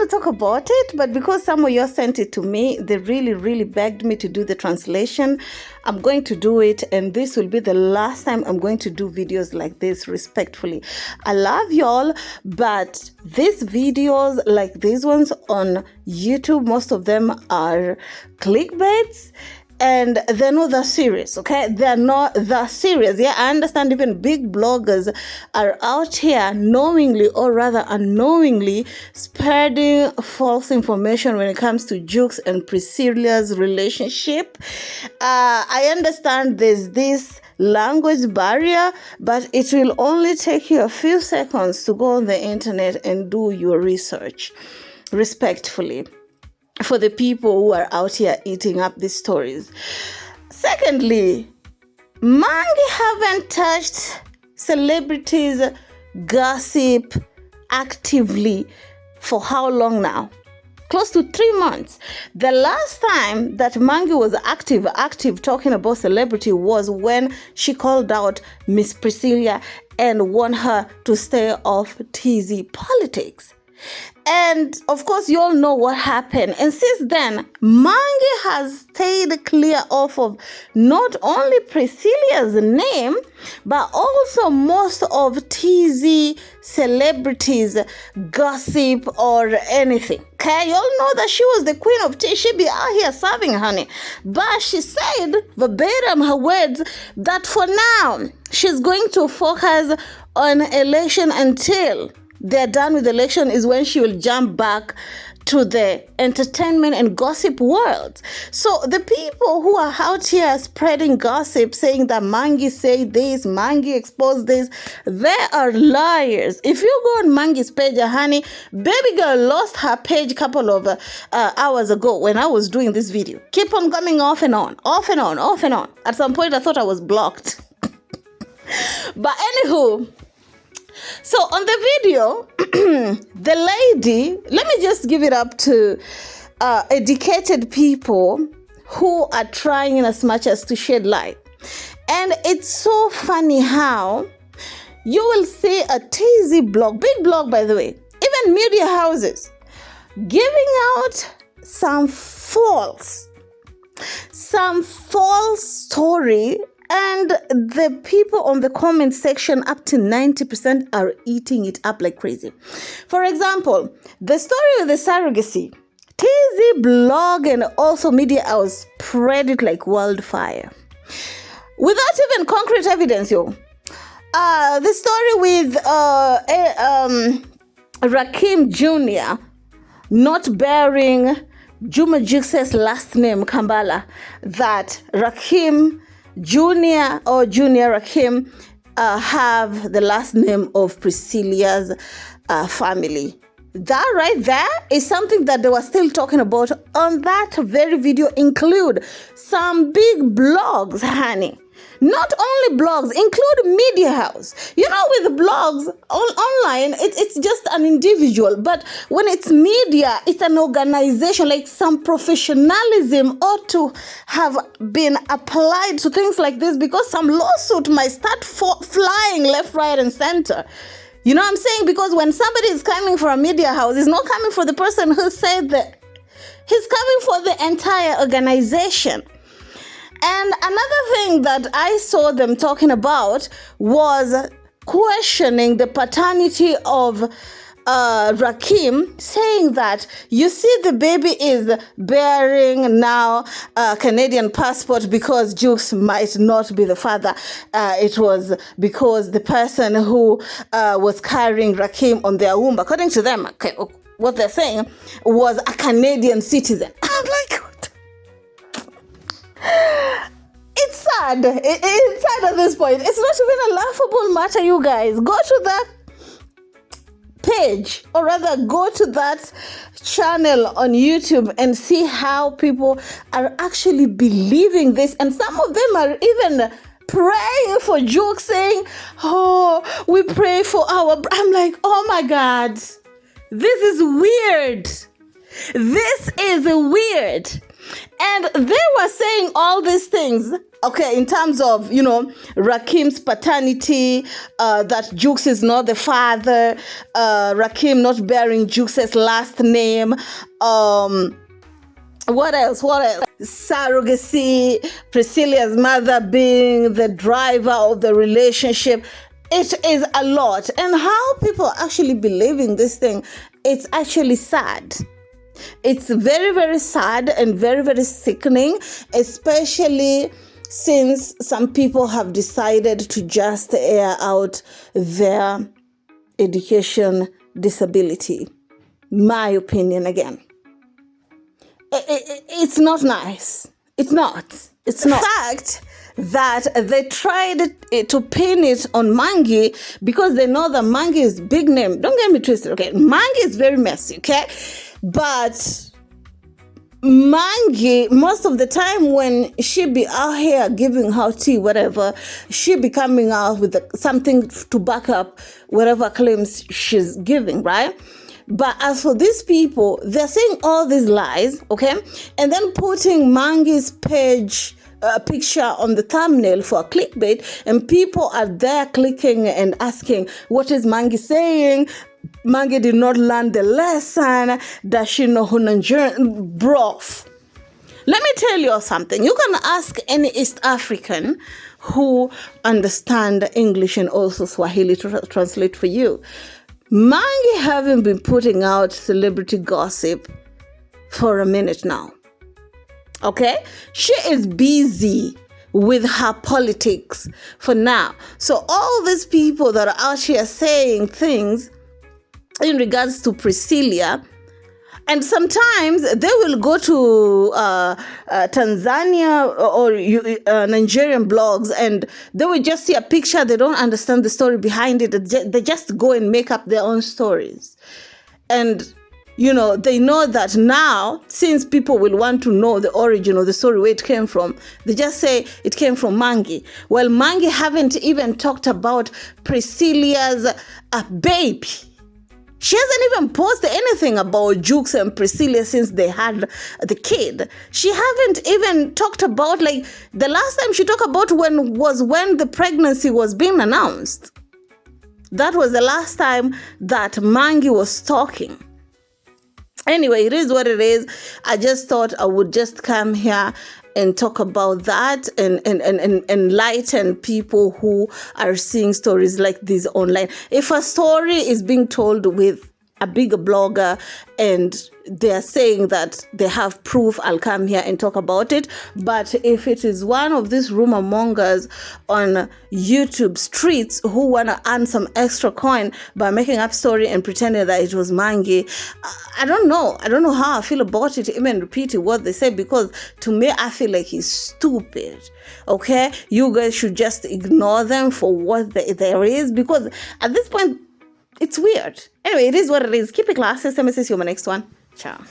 to talk about it, but because some of you sent it to me, they really, really begged me to do the translation. I'm going to do it, and this will be the last time I'm going to do videos like this, respectfully. I love y'all, but these videos, like these ones on YouTube, most of them are clickbaits. And they're not that serious, okay? They're not that serious. Yeah, I understand even big bloggers are out here knowingly or rather unknowingly spreading false information when it comes to Jukes and Priscilla's relationship. I understand there's this language barrier, but it will only take you a few seconds to go on the internet and do your research, respectfully, for the people who are out here eating up these stories. Secondly, Mangi haven't touched celebrities' gossip actively for how long now? Close to 3 months. The last time that Mangi was active talking about celebrity was when she called out Miss Priscilla and warned her to stay off TZ politics. And of course, you all know what happened. And since then, Mangi has stayed clear off of not only Priscilla's name, but also most of TZ celebrities' gossip or anything. Okay, you all know that she was the queen of tea. She be out here serving, honey. But she said, verbatim, her words, that for now, she's going to focus on election until they're done with the election is when she will jump back to the entertainment and gossip world. So the people who are out here spreading gossip, saying that Mangi said this, Mangi exposed this, they are liars. If you go on Mangi's page, honey, baby girl lost her page a couple of hours ago when I was doing this video. Keep on coming off and on, off and on, off and on. At some point, I thought I was blocked. But anywho, so on the video, the lady, let me just give it up to educated people who are trying in as much as to shed light. And it's so funny how you will see a TZ blog, big blog by the way, even media houses, giving out some false story. And the people on the comment section, up to 90%, are eating it up like crazy. For example, the story of the surrogacy, TZ blog and also media house spread it like wildfire. Without even concrete evidence, yo. The story with Rakeem Jr. not bearing Juma Jukes' last name, Kambala, that Rakeem Junior or Junior Rakeem have the last name of Priscilla's family. That right there is something that they were still talking about on that very video. Include some big blogs, honey. Not only blogs, include media house. You know, with blogs online, it's just an individual. But when it's media, it's an organization. Like, some professionalism ought to have been applied to things like this, because some lawsuit might start flying left, right, and center. You know what I'm saying? Because when somebody is coming for a media house, it's not coming for the person who said that. He's coming for the entire organization. And another thing that I saw them talking about was questioning the paternity of Rakeem, saying that, you see, the baby is bearing now a Canadian passport because Jukes might not be the father. It was because the person who was carrying Rakeem on their womb, according to them, okay, what they're saying, was a Canadian citizen. I'm like, what? It's sad. It's sad at this point. It's not even a laughable matter, you guys. Go to that page, or rather go to that channel on YouTube and see how people are actually believing this. And some of them are even praying for Jukes, saying, oh, we pray for our... I'm like, oh my God, this is weird. This is weird. And they were saying all these things Okay, in terms of, Rakeem's paternity, that Jukes is not the father, Rakeem not bearing Jukes' last name, what else? Surrogacy, Priscilla's mother being the driver of the relationship. It is a lot. And how people actually believe in this thing, it's actually sad. It's very, very sad and very, very sickening, especially since some people have decided to just air out their education disability. My opinion again. It's not nice. It's not. It's not. The fact that they tried to pin it on Mangi because they know that Mangi is big name. Don't get me twisted, okay? Mangi is very messy, okay? But Mangi, most of the time when she be out here giving her tea, whatever, she be coming out with something to back up whatever claims she's giving, right? But as for these people, they're saying all these lies, okay? And then putting Mangi's picture on the thumbnail for clickbait, and people are there clicking and asking, what is Mangi saying? Mangi did not learn the lesson. Does she know who Nigerian? Broth. Let me tell you something. You can ask any East African who understand English and also Swahili to translate for you. Mangi haven't been putting out celebrity gossip for a minute now. Okay? She is busy with her politics for now. So all these people that are out here saying things in regards to Priscilla, and sometimes they will go to Tanzania or Nigerian blogs, and they will just see a picture. They don't understand the story behind it. They just go and make up their own stories. And, they know that now, since people will want to know the origin of the story, where it came from, they just say it came from Mangi. Well, Mangi haven't even talked about Priscilla's baby. She hasn't even posted anything about Jukes and Priscilla since they had the kid. She haven't even talked about, the last time she talked about when the pregnancy was being announced. That was the last time that Mangi was talking. Anyway, it is what it is. I just thought I would just come here and talk about that and enlighten people who are seeing stories like this online. If a story is being told with a bigger blogger and they're saying that they have proof, I'll come here and talk about it. But if it is one of these rumor mongers on YouTube streets who want to earn some extra coin by making up story and pretending that it was Mangi, I don't know. I don't know how I feel about it, even repeating what they say, because to me, I feel like he's stupid. Okay? You guys should just ignore them for what there is, because at this point, it's weird. Anyway, it is what it is. Keep it classy. See you in my next one. Ciao.